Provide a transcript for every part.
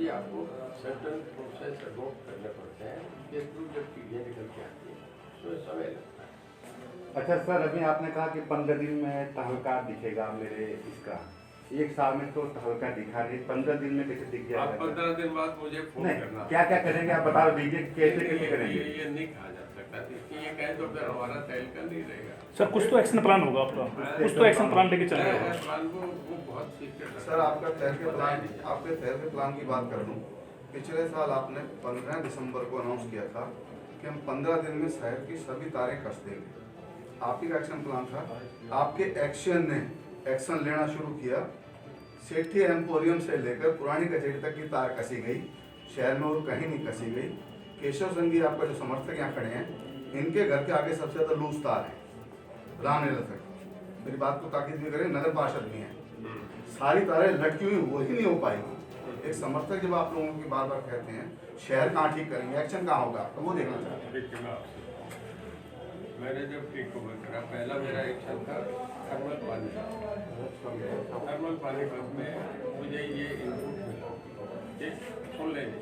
भी आपको certain process adopt करने पड़ते हैं, उसके थ्रू जब चीज़ें निकल के आती हैं तो समय लगता है। अच्छा सर, अभी आपने कहा कि 15 दिन में तहलका दिखेगा मेरे इसका, एक साल में तो तहलका दिखा नहीं, 15 दिन में कैसे दिख आप जाएगा? 15 दिन बाद मुझे फोन करना। क्या क्या करेंगे आप बता दीजिए, कैसे कैसे करेंगे? ये नहीं कहा जा सकता, क्योंकि ये कहें तो फिर हमारा तहलका नहीं रहेगा। सर कुछ तो एक्शन प्लान होगा आपका, कुछ तो एक्शन प्लान लेके चल रहे हो। प्लान को वो बहुत सीक्रेट है। सर आपके तहलके प्लान की बात कर लूँ, पिछले साल आपने 15 दिसंबर को अनाउंस किया था कि हम 15 दिन में शहर की सभी तारें कस देंगे। आप ही का एक्शन प्लान था, आपके एक्शन ने एक्शन लेना शुरू किया। सेठी एम्पोरियम से लेकर पुरानी कचहरी तक की तार कसी गई, शहर में और कहीं नहीं कसी गई। केशव संघी आपका जो समर्थक यहाँ खड़े हैं, इनके घर के आगे सबसे ज़्यादा लूज तार है रामलीला तक। मेरी बात को ताकीद भी करें, नगर पार्षद भी हैं, सारी तारें लटकी हुई वो ही नहीं हो पाएगी। एक समर्थक जब आप लोगों की बार बार कहते हैं शहर कहाँ ठीक करेंगे, एक्शन कहाँ होगा, तो वो देखना चाहते हैं। मैंने जब टेक ओवर करा, पहला मेरा एक्शन था थर्मल पानीपत में मुझे ये इनपुट मिला कि सुन लेंगे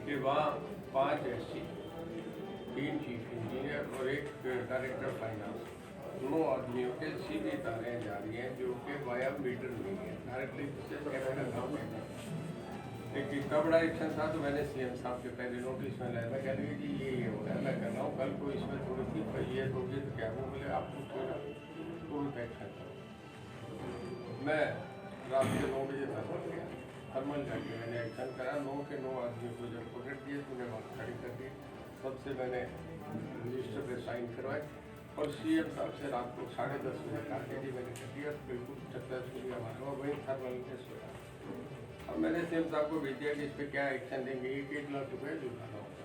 कि वहाँ 5 SC, 3 चीफ इंजीनियर और 1 डायरेक्टर फाइनेंस, दोनों आदमियों के सीधी तारें जा रही हैं जो कि वाया मीटर नहीं है, डायरेक्टली कैमरा काम है। एक इतना बड़ा एक्शन था तो मैंने CM साहब के पहले नोटिस में लाया। मैं कह रही कि ये हो रहा है, मैं कर रहा हूँ, कल को इसमें थोड़ी सी ये होगी तो क्या वो बोले आप पूछो ना, तुरंत एक्शन करो। मैं रात के 9 बजे थर्मल गया, थर्मल जाके मैंने एक्शन करा। 9 के 9 आदमियों को जब पकड़ दिए तो उन्हें वहाँ खड़ी कर दी, सबसे मैंने रजिस्टर पर साइन करवाए और CM साहब से रात को 10:30 बजे कहा कि जी मैंने कर दिया, बिल्कुल सक्सेसफुली हमारा वही थर्मल में सोया। अब मैंने CM साहब को भेज दिया कि इस पर क्या एक्शन देंगे, 1 लाख रुपये जुटाना होगा।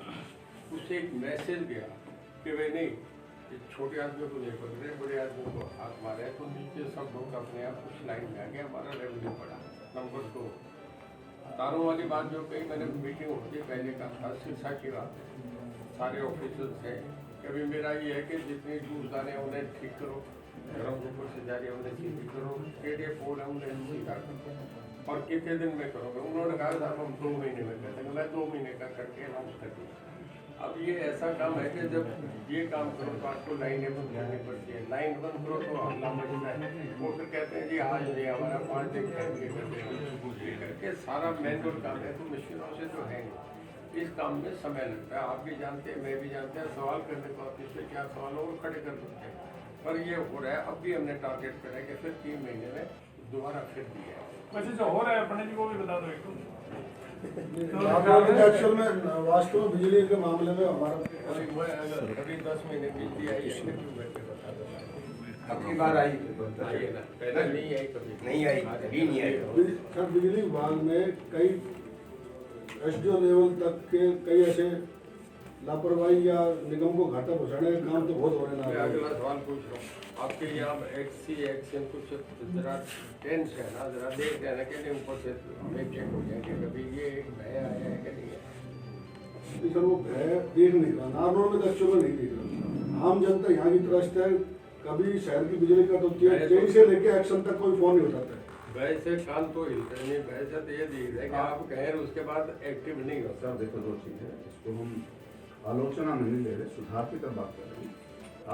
उससे एक मैसेज गया कि भाई नहीं, इस छोटे आदमी को नहीं पकड़े, बड़े आदमी को हाथ मारे तो नीचे सब लोग अपने आप कुछ लाइन में आ गया, हमारा रेवेन्यू बढ़ा। नंबर 2, तारों वाली बात जो कही, मैंने मीटिंग होती पहले कहा था, शिक्षा की बात है, सारे ऑफिसर्स हैं, कभी मेरा ये है कि जितनी दूरदार हैं उन्हें ठीक करो, घरों के ऊपर से जा रही है उन्हें सीधी करो, टेढ़े पोल है उन्हें सीधा करो, और कितने दिन में करोगे। उन्होंने कहा साहब हम 2 महीने में कर देंगे। मैं 2 महीने का करके अनाउंस कर दिया। अब ये ऐसा काम है कि जब ये काम करो तो आपको लाइनें बंद करनी पड़ती है, लाइन बंद करो तो हल्ला मचता है, वो फिर कहते हैं जी आज नहीं हमारा 5 दिन करके करके सारा मैनुअल काम है, तो मशीनों से तो है नहीं, इस काम में समय लगता है। आप भी जानते हैं, मैं भी जानते हैं, सवाल करने को आप इससे क्या सवाल और खड़े कर सकते हैं, पर ये हो रहा है। अब भी हमने टारगेट करा है कि फिर 3 महीने में दोबारा फिर दिया है। वैसे जो हो रहा है पंडित जी को भी बता दो एक एक्चुअल में वास्तव में बिजली के मामले में हमारा अभी 10 महीने बिजली आई है, बता दो अपनी बार आई आइए ना, पहले नहीं आई, कभी नहीं आई, कभी नहीं आई। सर बिजली विभाग में कई SDO लेवल तक के कई ऐसे लापरवाही या निगम को घाटा पहुँचाने के काम तो बहुत हो रहे मैं हैं। अगला सवाल पूछ रहा हूँ, आपके यहाँ एक्शन कुछ जरा टेंस है ना, जरा देख लेना कि नहीं ऊपर से हमें चेक हो जाए कि कभी ये एक भय आया है कि नहीं है। सर वो भय देख नहीं रहा, नॉर्मल में तो एक्चुअल में नहीं देख रहा। आम जनता यहाँ की त्रस्त है, कभी शहर की बिजली का तो जेल से लेके एक्शन तक कोई फोन नहीं उठाता है। भय से कान तो हिलते नहीं, भय से तो ये दिख रहा है कि आप कहें उसके बाद एक्टिव नहीं होता। सर देखो 2 चीज़ है, इसको हम आलोचना में नहीं ले रहे, सुधार की तरफ बात कर रहे हैं।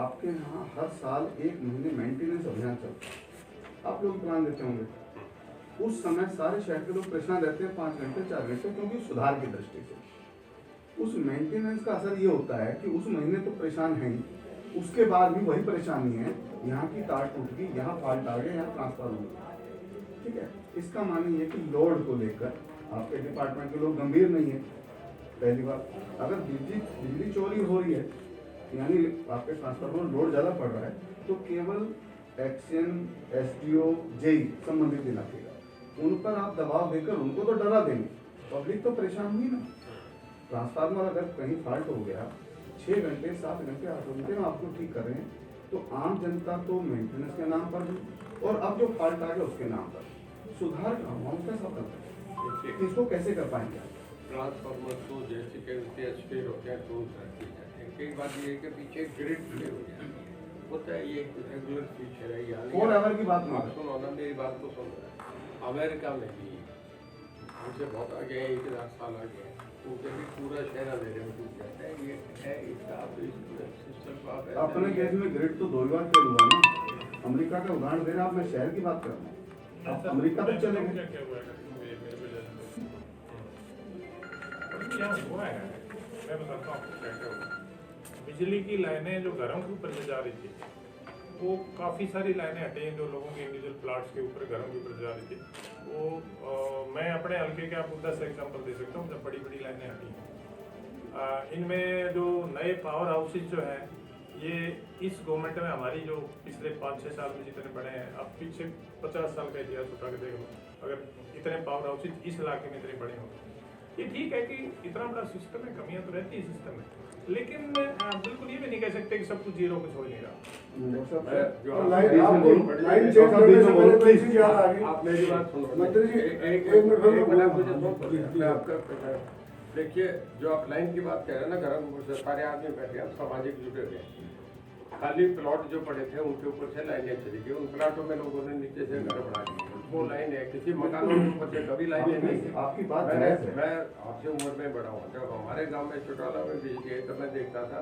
आपके यहाँ हर साल 1 महीने मेंटेनेंस अभियान चलता है, आप लोग प्लान देते होंगे। उस समय सारे शहर के लोग परेशान रहते हैं 5 घंटे 4 घंटे, क्योंकि सुधार की दृष्टि से उस मेंटेनेंस का असर ये होता है कि उस महीने तो परेशान है ही, उसके बाद भी वही परेशानी है, यहाँ की तार टूट गई, यहाँ फॉल्ट आ गया, यहाँ ट्रांसफार्मर हो गया। ठीक है, इसका माने ये कि लोड को लेकर आपके डिपार्टमेंट के लोग गंभीर नहीं है। पहली बात, अगर बिजली चोरी हो रही है यानी आपके ट्रांसफार्मर लोड ज़्यादा पड़ रहा है, तो केवल एक्शन SDO JE संबंधित इलाके का उन पर आप दबाव देकर उनको तो डरा देंगे, पब्लिक तो परेशान हुई ना। ट्रांसफार्मर अगर कहीं फॉल्ट हो गया, 6 घंटे 7 घंटे 8 घंटे में आपको ठीक कर रहे हैं, तो आम जनता तो मेंटेनेंस के नाम पर भी, और अब जो फॉल्ट आ गया उसके नाम पर सुधार का हम कैसा करते हैं, इसको कैसे कर पाएंगे? ट्रांसफार्मर तो जैसे कि उसके स्पीड होते हैं तो रखी जाते हैं। कई बात ये है कि पीछे ग्रिड प्ले हो जाती है, होता है, ये रेगुलर फीचर है। 4 आवर की बात आप सुनो ना, मेरी बात को सुनो। अमेरिका में भी हमसे बहुत आगे हैं, 1000 साल आगे हैं। उनसे भी पूरा शहर अंधेरे में डूब जाता है। ये है इसका आप इस सिस्टम को आप ऐसे अपने केस में ग्रिड तो 2 बार फेल हुआ ना। अमेरिका का उदाहरण दे रहे हैं आप, मैं शहर की बात कर रहा हूँ। आप अमेरिका तक चले गए। क्या हुआ है, मैं बताता हूँ क्या क्या हुआ। बिजली की लाइनें जो घरों के ऊपर से जा रही थी, वो काफ़ी सारी लाइनें हटी हैं जो लोगों के इंडिविजुअल प्लाट्स के ऊपर, घरों के ऊपर जा रही थी। वो मैं अपने हल्के के आपको 10 एग्जाम्पल दे सकता हूँ जब बड़ी बड़ी लाइनें हटी हैं। इनमें जो नए पावर हाउसेज जो हैं, ये इस गवर्नमेंट में हमारी जो पिछले 5-6 साल में जितने बड़े हैं, अब पीछे 50 साल का इतिहास उठा के देख लो, अगर इतने पावर हाउसेज इस इलाके में इतने बड़े हों, ये ठीक है कि इतना बड़ा सिस्टम है, कमियां तो रहती है सिस्टम में, लेकिन बिल्कुल ये भी नहीं कह सकते कि सब कुछ जीरो कुछ हो नहीं रहा। जो लाइन आपको लाइन चेक करने से पहले कोई चीज याद आ गई। आप मेरी बात सुनो मंत्री जी, एक मिनट मिनट मैं आपका देखिए, जो आप लाइन की बात कह रहे हैं ना, घर से सारे आदमी बैठे हैं, सामाजिक जुड़े हुए हैं। खाली प्लॉट जो पड़े थे उनके ऊपर से लाइनें चली गई, उन प्लॉटों में लोगों ने नीचे से घर बना दिए। वो लाइन है, किसी मकानों के ऊपर से कभी लाइनें नहीं। आपकी बात मैं आपसे उम्र में बड़ा हूँ, जब हमारे गांव में चौटाला में बिजली है तो मैं देखता था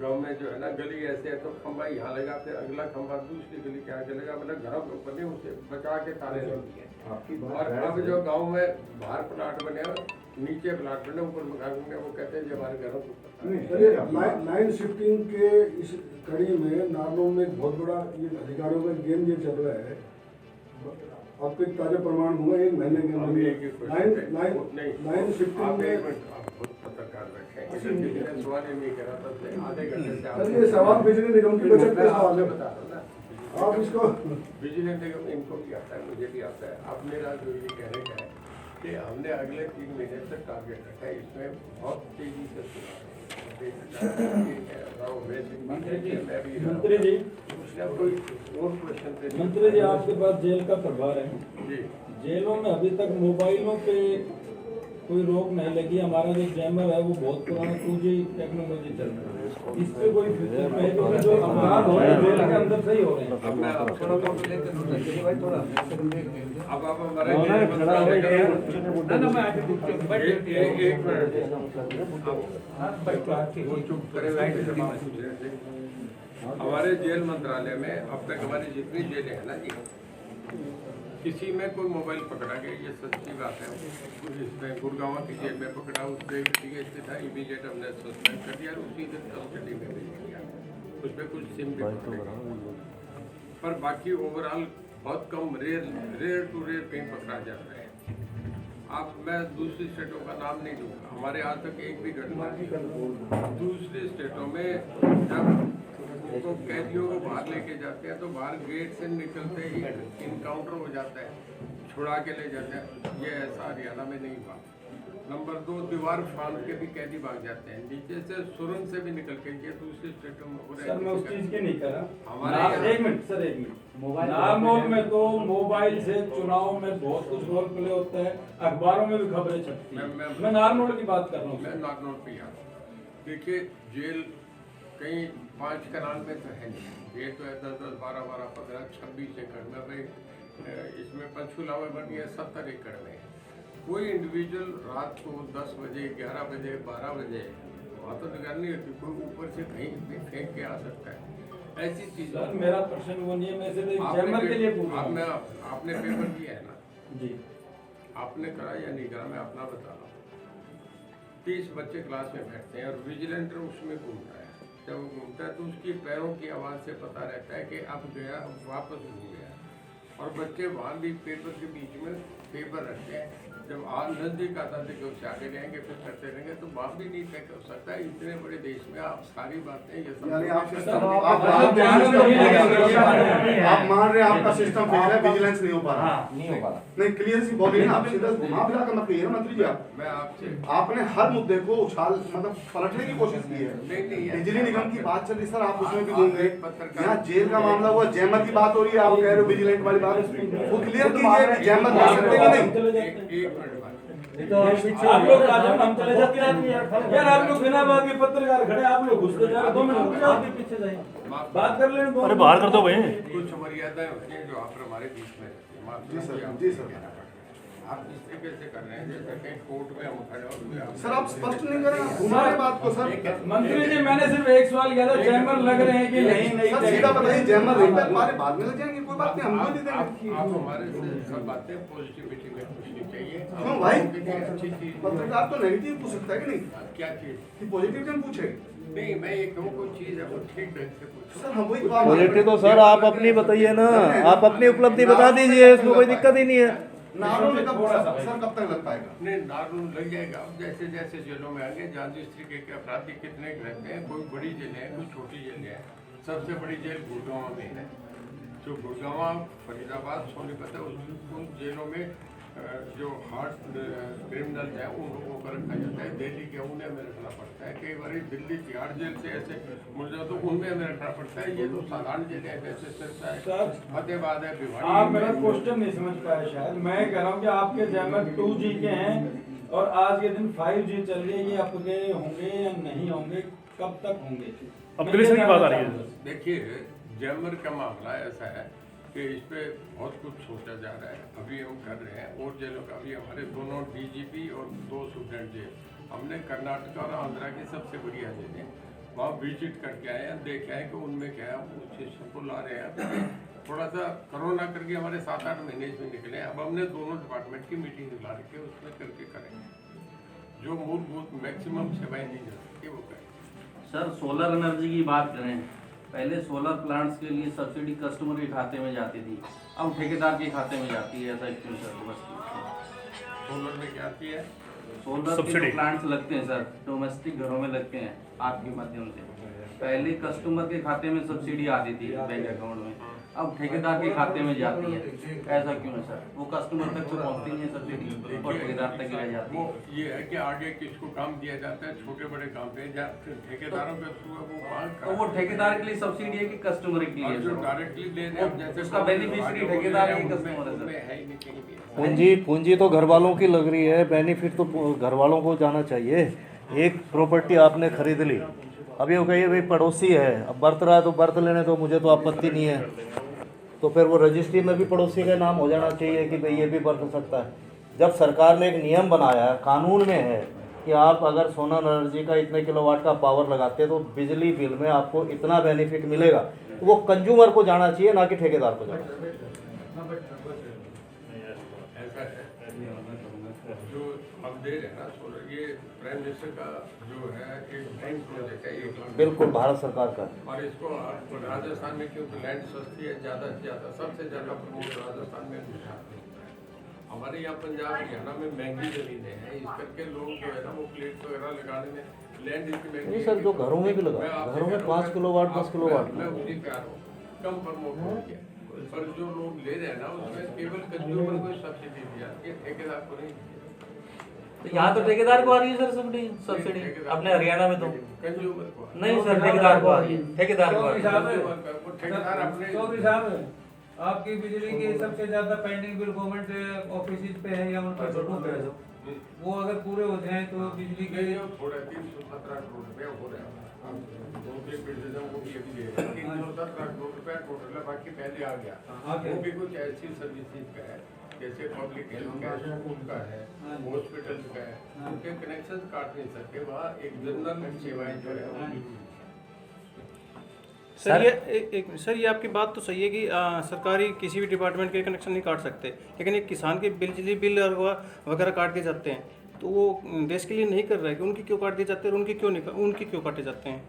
गांव में जो है ना, गली ऐसे है तो खंबा यहाँ लगा, फिर अगला खंबा दूसरी गली के आगे लगा, मतलब घरों के ऊपर नहीं, उसे बचा के तारे लग दिए। आपकी बात और अब जो गांव में बाहर प्लाट बने, नीचे प्लाट बने, ऊपर मकान बने, वो कहते हैं हमारे घरों के ऊपर। लाइन शिफ्टिंग के इस कड़ी में नारनौल में एक बहुत बड़ा ये अधिकारियों का गेम ये चल रहा है। आपको एक ताजा प्रमाण हुआ 1 महीने के अंदर लाइन शिफ्टिंग में। आप खुद पत्रकार बैठे हैं, सवाल ही नहीं करा था, आधे घंटे से सर ये सवाल बिजली निगम की बचत का सवाल है, बता रहा ना। आप इसको बिजली निगम इनको भी आता है, मुझे भी आता है। अब मेरा जो ये कहने का है कि हमने अगले 3 महीने तक टारगेट रखा है, इसमें बहुत तेजी से सुधार। मंत्री जी, कोई और क्वेश्चन? मंत्री जी आपके पास जेल का प्रभार है जी। जेलों में अभी तक मोबाइलों पे कोई रोक नहीं लगी। हमारा जो जैमर है वो बहुत पुराना 2G टेक्नोलॉजी चल रहा है, इस पे कोई फ्यूचर में है क्योंकि जो अपराध हो रहे हैं जेल के अंदर से ही हो रहे हैं। अब मैं आप थोड़ा अब आप हमारे हमारे जेल मंत्रालय में अब तक हमारी जितनी जेलें हैं ना जी, किसी में कोई मोबाइल पकड़ा गया, ये सच्ची बात है। इसमें गुड़गांव की जेल में पकड़ा, उसमें THC था, इमीडिएट हमने सस्पेंड कर दिया और उसी दिन कस्टडी में भेज दिया। उसमें कुछ सिम भी पकड़े, पर बाकी ओवरऑल बहुत कम, रेयर टू रेयर कहीं पकड़ा जाता है। आप मैं दूसरी स्टेटों का नाम नहीं दूंगा, हमारे आज तक एक भी घटना नहीं। दूसरी स्टेटों में जब उनको कैदियों को बाहर लेके जाते हैं तो बाहर गेट से निकलते ही इनकाउंटर हो जाता है, छुड़ा के ले जाते हैं। ये ऐसा हरियाणा में नहीं हुआ। नंबर 2, दीवार फाड़ के भी कैदी भाग जाते हैं, नीचे से सुरंग से भी निकल के। ये दूसरी स्टेटों में हो रहा है। सर मैं उस चीज की नहीं कर रहा हमारे एक मिनट सर, एक मिनट। नारनौल में तो मोबाइल से चुनाव में बहुत कुछ रोल प्ले होता है, अखबारों में भी खबरें छपती हैं। मैं नारनौल की बात कर रहा हूँ। मैं नारनौल पे यार देखिए, जेल कहीं 5 कनाल में तो है नहीं, ये तो है 10-10, 12-12, 15, 26 एकड़ में। भाई इसमें पंचकूला में बनी है 70 एकड़ में। कोई इंडिविजुअल रात को 10 बजे, 11 बजे, 12 बजे वहाँ तो निगरानी होती, कोई ऊपर से कहीं भी फेंक के आ सकता है। ऐसी चीज सर मेरा प्रश्न वो नहीं है, मैं सिर्फ एक जैमर के लिए पूछ रहा हूँ। आपने पेपर किया है ना जी, आपने करा या नहीं करा, मैं अपना बता रहा हूँ। 30 बच्चे क्लास में बैठते हैं और विजिलेंटर उसमें घूमता है। जब वो घूमता है तो उसकी पैरों की आवाज़ से पता रहता है कि अब गया, अब वापस घूम गया। और बच्चे वहाँ भी पेपर के बीच में पेपर रखते हैं, जब नजदीक आता है तो उससे आगे जाएंगे, फिर करते रहेंगे तो बाप भी नहीं तय कर सकता है। इतने बड़े देश में आप सारी बातें ये सब आप मान रहे हैं आपका सिस्टम फेल है, विजिलेंस नहीं हो पा रहा। नहीं हो पा रहा। नहीं, क्लियर सी बोलिए ना, आप सीधा घुमा फिरा कर मत कहिए ना मंत्री जी। आप मैं आपसे आपने हर मुद्दे को उछाल मतलब पलटने की कोशिश की है। नहीं, बिजली निगम की बात चल रही सर, आप उसमें भी होंगे। पत्रकार- यहाँ जेल का मामला हुआ, जैमत की बात हो रही है, आप कह रहे हो विजिलेंट वाली बात, वो क्लियर कीजिए कि जैमत कर सकते कि नहीं। एक मिनट बात आप लोग हम चले जाते हैं यार, आप लोग बिना बात के पत्रकार खड़े, आप लोग घुसते जा रहे, 2 मिनट रुक जाओ, आगे पीछे जाइए, बात कर लेने दो। अरे बाहर कर दो भाई। कुछ मर्यादाएं होती हैं जो आप हमारे बीच में रहती हैं। माफ जी सर, कीजिए, जी आपको सर। कहना पड़ता है। आप इस तरीके से कर रहे हैं जैसे कहीं कोर्ट में हम खड़े हो कोई आप- सर आप स्पष्ट नहीं करें, घुमाए बात को सर। मंत्री जी मैंने सिर्फ एक सवाल किया था, चैम्बर लग रहे हैं कि नहीं सर सीधा बताइए, जैमर नहीं पे हमारे बाद में लग जाएंगे, कोई बात नहीं, हम भी दे देंगे। आप हमारे से सब बातें पॉजिटिविटी में पूछनी चाहिए। क्यों भाई? अच्छी चीज पत्रकार तो नेगेटिव पूछ सकता है कि नहीं, क्या चीज कि पॉजिटिव क्यों पूछे? नहीं, मैं ये कहूँ कोई चीज है वो ठीक ढंग से पूछो। सर हम वही बात- पॉजिटिव तो सर आप अपनी बताइए ना, आप अपनी उपलब्धि बता दीजिए, इसमें कोई दिक्कत ही नहीं है। नारों में कब सर कब तक लग पाएगा? नहीं, नार्मल लग जाएगा। अब जैसे जैसे जेलों में आगे जहाँ जिस तरीके के अपराधी कितने रहते हैं, कोई बड़ी जेलें हैं, कोई छोटी जेलें हैं। सबसे बड़ी जेल गुड़गांव में है, जो गुड़गांव, फरीदाबाद, सोनीपत है, उन जेलों में जो हार्ड क्रिमिनल हैं उन लोगों को रखा जाता है। दिल्ली के उन्हें हमें रखना पड़ता है, कई बार दिल्ली तिहाड़ जेल से ऐसे मुझे तो उनमें हमें रखना पड़ता है। ये तो साधारण जेलें हैं, जैसे सिरसा है, सर, फतेहाबाद है, आप भिवाड़ी मेरा है। क्वेश्चन नहीं समझ पाए शायद। मैं कह रहा हूँ कि आपके जैमर 2G के हैं और आज के दिन 5G चल रही है, ये आपके होंगे या नहीं होंगे, कब तक होंगे? अब डिलीशन की बात आ रही है। देखिए, जैमर का मामला ऐसा है कि इस पे बहुत कुछ सोचा जा रहा है, अभी हम कर रहे हैं। और जेलों का भी हमारे दोनों DGP और 2 स्टूडेंट जेल, हमने कर्नाटक और आंध्रा की सबसे बढ़िया जेलें वहाँ विजिट करके आए हैं, देखे हैं कि उनमें क्या है, उस सिस्टम को ला रहे हैं। थोड़ा सा कोरोना करके हमारे 7-8 महीने इसमें निकले। अब हमने दोनों डिपार्टमेंट की मीटिंग बुला रखी है, उसमें करके करेंगे। जो मूलभूत मैक्सिमम सेवाएं दी जा सकती है वो करेंगे। सर सोलर एनर्जी की बात करें, पहले सोलर प्लांट्स के लिए सब्सिडी कस्टमर के खाते में जाती थी, अब ठेकेदार के खाते में जाती है, ऐसा क्यों सर? बस सोलर में क्या आती है? सोलर के सब्सिडी। जो प्लांट्स लगते हैं सर, डोमेस्टिक घरों में लगते हैं आपके माध्यम से, पहले कस्टमर के खाते में सब्सिडी आती थी बैंक अकाउंट में, अब ठेकेदार के खाते में जाती है, ऐसा क्यों है सर? वो कस्टमर तक तो पहुंचती नहीं है सब्सिडी और ठेकेदार तक रह जाती वो है। ये है कि आगे किसको काम दिया जाता है, छोटे बड़े काम पे जहाँ ठेकेदारों के थ्रू है वो वहाँ तो वो ठेकेदार के लिए सब्सिडी है कि कस्टमर के लिए? जो डायरेक्टली ले रहे हैं, अब जैसे उसका बेनिफिशियरी ठेकेदार है कि कस्टमर है उनमें सर? है ही नहीं कहीं भी। पूंजी तो घर वालों की लग रही है, बेनिफिट तो घर वालों को जाना चाहिए। एक प्रॉपर्टी आपने खरीद ली, अब ये कहिए भाई पड़ोसी है, अब बरत रहा है तो बरत लेने तो मुझे तो आपत्ति नहीं है, तो फिर वो रजिस्ट्री में भी पड़ोसी का नाम हो जाना चाहिए कि भाई ये भी बरत सकता है। जब सरकार ने एक नियम बनाया है, कानून में है कि आप अगर सोलर एनर्जी का इतने किलोवाट का पावर लगाते हैं तो बिजली बिल में आपको इतना बेनिफिट मिलेगा, तो वो कंज्यूमर को जाना चाहिए, ना कि ठेकेदार को जाना चाहिए। ऐसा है जो अब दे रहे हैं ना सोलर, ये प्राइम मिनिस्टर का जो है एक ड्रीम प्रोजेक्ट है, 1 लाख। बिल्कुल भारत सरकार का। और इसको राजस्थान में क्योंकि लैंड सस्ती है, ज़्यादा से ज़्यादा सबसे ज़्यादा प्रमोट राजस्थान में गुजरात में। हमारे यहाँ पंजाब हरियाणा में महंगी ज़मीनें हैं, इस करके लोग जो है ना वो प्लेट वगैरह लगाने में लैंड इतनी महंगी नहीं सर, जो घरों में भी लगा, मैं आपसे घरों में कह रहा हूँ, 5 किलोवाट 10 किलोवाट मैं उसी पे आ रहा हूँ, कम प्रमोट हो गया। पर जो लोग ले रहे हैं ना उसमें केवल कंज्यूमर को सब्सिडी दी जाती है, ठेकेदार को नहीं दी जाती। तो यहाँ तो ठेकेदार को आ रही है सर सब्सिडी, अपने हरियाणा में तो कंज्यूमर को नहीं सर, ठेकेदार को आ रही है, ठेकेदार को आ रही है। वो ठेकेदार अपने चौधरी साहब, आपकी बिजली की सबसे ज्यादा पेंडिंग बिल गवर्नमेंट ऑफिस पे है या उन पर घरों पे है, वो अगर पूरे हो जाएं तो बिजली के थोड़ा 317 करोड़ रुपया हो रहा है। वो भी अभी दे रहे हैं 317 करोड़ रुपया टोटल है, बाकी पहले आ गया। वो भी कुछ ऐसी सर्विसेज का है जैसे पब्लिक हेल्थ का है, स्कूल का है, हॉस्पिटल का है, उनके कनेक्शन काट नहीं सकते। वहाँ एक जनरल सेवाएं जो है वो भी सर ये एक सर ये आपकी बात तो सही है कि सरकारी किसी भी डिपार्टमेंट के कनेक्शन नहीं काट सकते, लेकिन एक किसान के बिजली बिल और वगैरह काट दिए जाते हैं, तो वो देश के लिए नहीं कर रहा है कि उनकी क्यों काट दिए जाते हैं और उनकी क्यों काटे जाते हैं?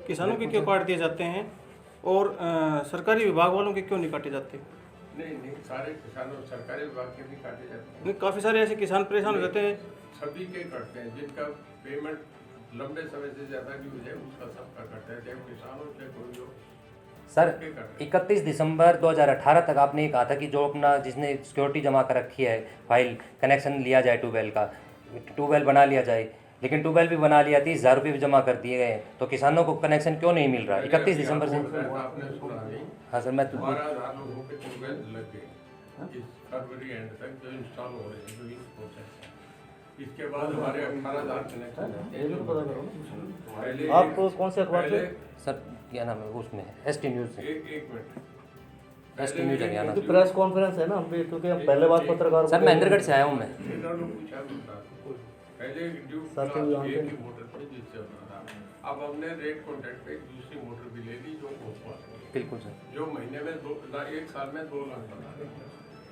किसानों के क्यों काट दिए जाते हैं और सरकारी विभाग वालों के क्यों नहीं काटे जाते? नहीं, सारे किसानों सरकारी विभाग के भी काटे जाते हैं। नहीं, काफ़ी सारे ऐसे किसान परेशान हो जाते हैं। सभी के करते हैं, जिनका पेमेंट लंबे समय से ज़्यादा यूज है उसका सबका करते हैं, चाहे किसानों चाहे कोई हो। सर 31 दिसंबर 2018 तक आपने ये कहा था कि जो अपना जिसने सिक्योरिटी जमा कर रखी है फाइल, कनेक्शन लिया जाए ट्यूबवेल का, ट्यूबवेल बना लिया जाए, लेकिन ट्यूबवेल भी बना लिया, 30,000 रुपये भी जमा कर दिए गए, तो किसानों को कनेक्शन क्यों नहीं मिल रहा 31 दिसंबर से? आपने सुना नहीं? हाँ सर, मैं 12,000 लोगों के ट्यूबवेल लग गए इस फरवरी एंड तक जो इंस्टॉल हो रहे हैं, जो इस प्रोसेस है। इसके बाद हमारे 18,000 कनेक्शन आप कौन से अखबार से? सर क्या नाम है उसमें ST न्यूज़ से। एक मिनट, एसटी न्यूज हरियाणा। तो प्रेस कॉन्फ्रेंस है ना हम भी, क्योंकि हम पहले बार पत्रकार सर महेंद्रगढ़ से आया हूँ मैं। पहले ड्यू साथ ही क्लास वहाँ ए पे- की मोटर पे जिससे होता था, अब हमने रेट कॉन्ट्रैक्ट पे एक दूसरी मोटर भी ले ली जो ओपो है, बिल्कुल सर। जो महीने में एक साल में 2 लाख बना रही है।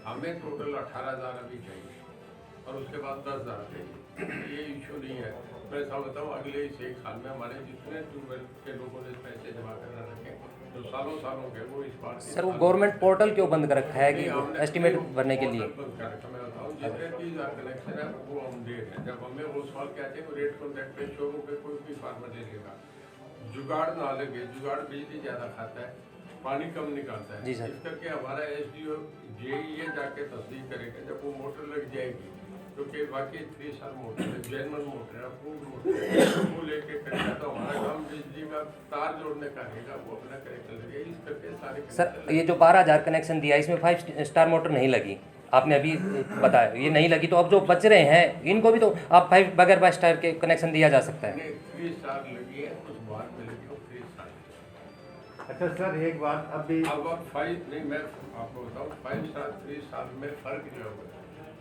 हमें टोटल 18,000 अभी चाहिए और उसके बाद 10,000 चाहिए। ये इशू नहीं है। मैं समझता हूँ अगले इस 1 साल में हमारे जितने ट्यूबवेल के लोगों ने पैसे जमा करना रखे जो सालों के वो इस बार सर वो गवर्नमेंट पोर्टल क्यों बंद कर रखा है कि नहीं, हमने एस्टिमेट भरने के पोर्टल लिए? बंद कर रखा। मैं बताऊँ जितने 30,000 कनेक्शन है वो हम दे रहे हैं। जब हमें वो सवाल कहते हैं रेट कॉन्ट्रैक्ट पे शोरूम पे कोई भी फार्मर ले लेगा, जुगाड़ ना लगे, जुगाड़ बिजली ज़्यादा खाता है, पानी कम निकालता है। जी सर। इस करके हमारा SDO JE जाके तस्दीक करेगा जब वो मोटर लग जाएगी, क्योंकि बाकी 3 साल मोटर है, जेनवन मोटर है, अप्रूव मोटर है, वो लेके करेगा तो हमारा काम बिजली का तार जोड़ने का रहेगा, वो अपना कनेक्शन लगेगा। इस करके सारे सर ये जो 12,000 कनेक्शन दिया इसमें 5 स्टार मोटर नहीं लगी, आपने अभी बताया ये नहीं लगी, तो अब जो बच रहे हैं इनको भी तो आप 5 बगैर 5 स्टार के कनेक्शन दिया जा सकता है। 3 स्टार लगी है, उस बाद में लगी वो 3 स्टार। अच्छा सर एक बात अभी अब 5 नहीं, मैं आपको बताऊँ 5 स्टार 3 स्टार में फ़र्क क्या होगा।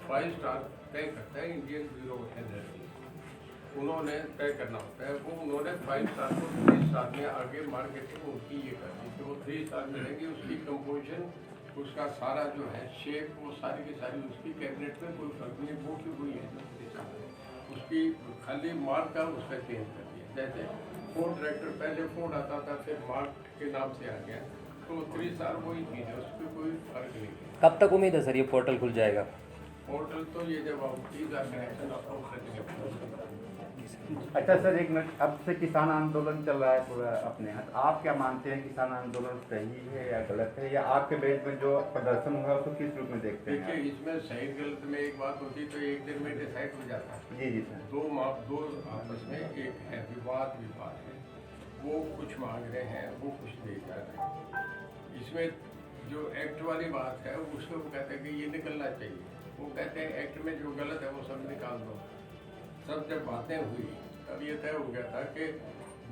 5 स्टार तय करता है इंडियन ब्यूरो ऑफ एनर्जी, उन्होंने तय करना होता है। वो उन्होंने 5 स्टार को 3 स्टार में आगे मार्केटिंग उनकी ये करती है कि वो 3 स्टार मिलेंगे, उसकी कंपोजिशन, उसका सारा जो है शेप, वो सारी की सारी उसकी कैबिनेट में कोई फर्क नहीं, वो की वही है। उसकी खाली मार्क का उसका चेंज कर दिया। जैसे फोर्ड ट्रैक्टर पहले फोर्ड आता था, फिर मार्क के नाम से आ गया, तो 3 स्टार वही चीज़ है, उसमें कोई फर्क नहीं है। कब तक उम्मीद है सर ये पोर्टल खुल जाएगा? पोर्टल तो ये जब हम 30,000 कनेक्शन अप्रूव करेंगे। अच्छा सर एक मिनट, अब से किसान आंदोलन चल रहा है पूरा अपने यहाँ, तो आप क्या मानते हैं किसान आंदोलन सही है या गलत है, या आपके बेस में जो प्रदर्शन हुआ उसको किस रूप में देखते हैं? देखिए इसमें सही गलत में एक बात होती तो एक दिन में डिसाइड हो जाता है। जी जी सर। दो आपस में एक है विवाद है, वो कुछ मांग रहे हैं, वो कुछ दे जा रहे हैं। इसमें जो एक्ट वाली बात है उसको वो कहते हैं कि ये निकलना चाहिए, वो कहते हैं एक्ट में जो गलत है वो सब निकाल दो। सब जब बातें हुई तब ये तय हो गया था कि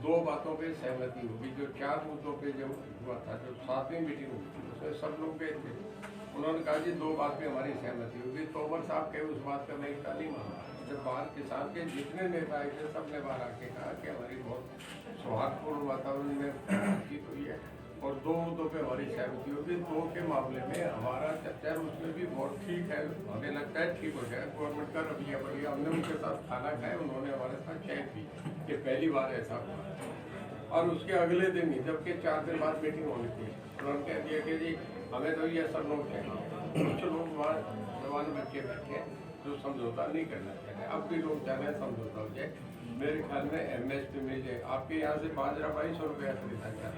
2 बातों पे सहमति होगी। जो 4 मुद्दों पे जब हुआ था, जो 7वीं मीटिंग हुई थी उसमें सब लोग गए थे, उन्होंने कहा जी 2 बात पे हमारी सहमति होगी। तोमर साहब के उस बात का मैं इतना नहीं माना। जब बाहर किसान के जितने नेता आए थे सब ने बाहर आके कहा कि हमारी बहुत सौहार्दपूर्ण वातावरण में बातचीत हुई है और 2 मुद्दों पे हमारी सहमति होगी। 2 के मामले में हमारा चर्चा उसमें भी बहुत ठीक है, हमें लगता है ठीक हो जाए। गवर्नमेंट का रवैया बढ़िया, हमने उनके साथ खाना खाया, उन्होंने हमारे साथ चाय पी, कि पहली बार ऐसा हुआ। और उसके अगले दिन ही, जबकि 4 दिन बाद मीटिंग होनी थी, उन्होंने कह दिया कि जी हमें तो ये सब नोट है। कुछ लोग वहाँ जवान बच्चे बैठे हैं जो समझौता नहीं करना चाहते, अब भी लोग चाह रहे हैं समझौता हो जाए। मेरे ख्याल में MSP मिल जाए। आपके यहाँ से बाजरा 2200 रुपया खरीदा गया,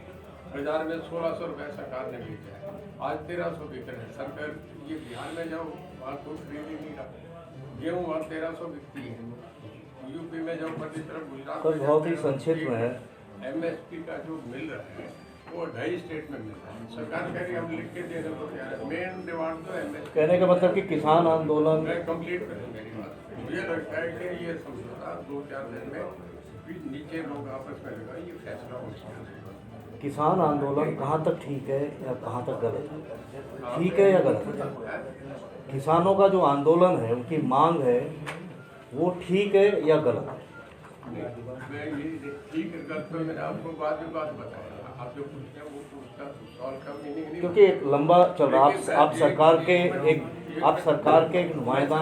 बाजार में 1600 रुपया सरकार ने बेचा है, आज 1300 बिक रहे हैं। सरकार ये बिहार में जाओ वहाँ कोई खरीद ही नहीं रहा, गेहूँ वहाँ 1300 बिकती है। यूपी में जाओ बड़ी तरफ गुजरात तो में बहुत ही जाओ, संक्षिप्त में है। MSP का जो मिल रहा है वो 2.5 स्टेट में मिल रहा है। सरकार कह रही है हम लिख के दे रहे हो तैयार है। मेन डिमांड तो MSP। कहने का मतलब कि किसान आंदोलन, मैं कंप्लीट करूँ मेरी बात। मुझे लगता है कि ये समझौता 2-4 दिन में भी नीचे लोग आपस में लगा ये फैसला हो सकता किसान आंदोलन कहाँ तक ठीक है या कहाँ तक गलत है? ठीक है या गलत है? किसानों का जो आंदोलन है, उनकी मांग है, वो ठीक है या गलत है? मैं ये ठीक गलत तो मैंने आपको बात बताया। आप जो पूछते हैं वो तो उसका सवाल का मीनिंग नहीं, क्योंकि एक लंबा चल रहा, आप सरकार के एक नुमाइंदा,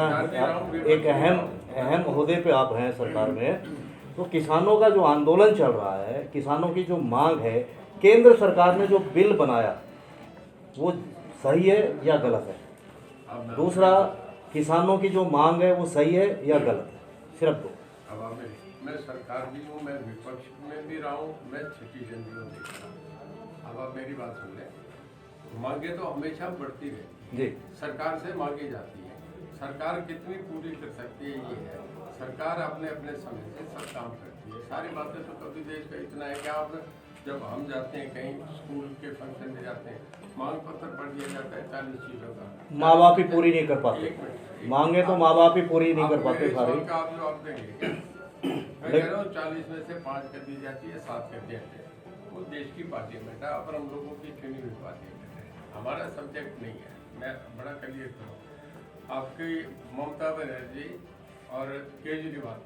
एक अहम ओहदे पे आप हैं सरकार में, तो किसानों का जो आंदोलन चल रहा है, किसानों की जो मांग है, केंद्र सरकार ने जो बिल बनाया वो सही है या गलत है? दूसरा, किसानों की जो मांग है वो सही है या गलत है? सिर्फ 2। अब मैं सरकार भी हूँ, मैं विपक्ष में भी रहा हूँ, मैं सिटीजन भी हूँ। अब आप मेरी बात सुन लें। मांगे तो हमेशा बढ़ती रहती जी। है, सरकार से मांगी जाती है, सरकार कितनी पूरी कर सकती है ये है। सरकार अपने अपने समय से सब काम करती है। सारी बातें तो कभी देश का इतना है कि आप जब हम जाते हैं कहीं स्कूल के फंक्शन में जाते हैं, मांग पत्र पढ़ दिया जाता है 40 चीज़ों का, माँ बाप ही पूरी नहीं कर पाते। एक मिनट, मांगे तो माँ बाप ही पूरी नहीं कर पाते सारी। आप जवाब देंगे। मैं कह रहा हूँ 40 में से 5 कर दी जाती है, 7 कर दिया जाता है। वो देश की पार्लियामेंट है, पर हम लोगों की चुनी हुई पार्लियामेंट है। हमारा सब्जेक्ट नहीं है। मैं बड़ा क्लियर करूँ, आपकी ममता बनर्जी और केजरीवाल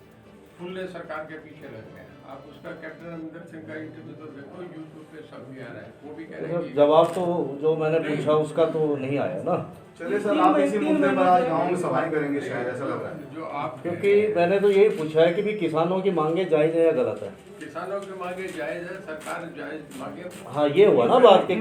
फुल्ले सरकार के पीछे लग गए हैं। आप उसका कैप्टन अमरिंदर सिंह का इंटरव्यू तो देखो, यूट्यूब पे सब भी आ रहा है, वो भी कह रहे हैं कि जवाब तो जो मैंने पूछा उसका तो नहीं आया ना। चलिए सर, आप इसी मुद्दे पर आज गाँव में सभाएं करेंगे शायद, ऐसा लग रहा है। जो आप क्योंकि मैंने तो यही पूछा है कि भी किसानों की मांगे जायज़ है या गलत है। किसानों की मांगे जायज है, सरकार जायज मांगे हाँ, ये हुआ ना बात कि